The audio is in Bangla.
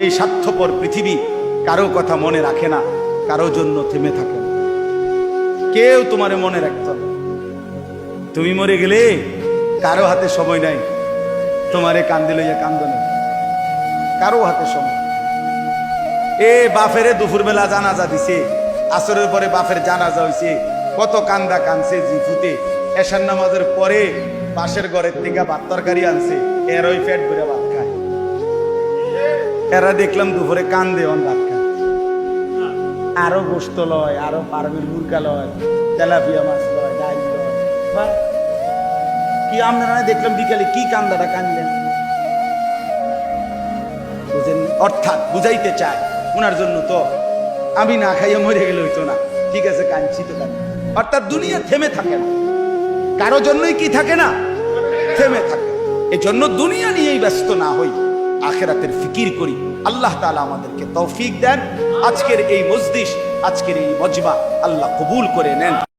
এই স্বার্থপর পৃথিবী কারো কথা মনে রাখে না, কারো জন্য থেমে থাকে না। কেউ তোমারে মনে রাখত না। তুমি মরে গেলে কারো হাতে সময় নাই তোমারে কান্দে লইয়া কান্দনে, কারো হাতে সময়। বাফেরে দুপুরবেলা জানাজা দিছে, আসরের পরে বাফের জানাজা হইছে, কত কান্দা কানছে জিফুতে। এশার নামাজের পরে পাশের ঘরের থেকে ভাত তরকারি আনছে, এর ওই পেট ভরে ভাত খায়। এরা দেখলাম দুপুরে কান্দে অন ভাত খায়, আরো গোস্ত লয়, আরো ফার্মের মুরগা লয়, তেলাপিয়া মাছ লয়, ডাল লয়। কি আপনারা দেখলাম বিকালে কি কান্দাটা কানলেন, বুঝেন? অর্থাৎ বুঝাইতে চায় ওনার জন্য তো আমি না খাইয়ে মরে গেলে হইতো না, ঠিক আছে কাঁদছি তো কাঁদি। অর্থাৎ দুনিয়া থেমে থাকে না, কারো জন্যই কি থাকে না, থেমে থাকে। এই জন্য দুনিয়া নিয়েই ব্যস্ত না হই, আখিরাতের ফিকির করি। আল্লাহ তাআলা আমাদেরকে তৌফিক দেন। আজকের এই মজলিস, আজকের এই মজমা আল্লাহ কবুল করে নেন।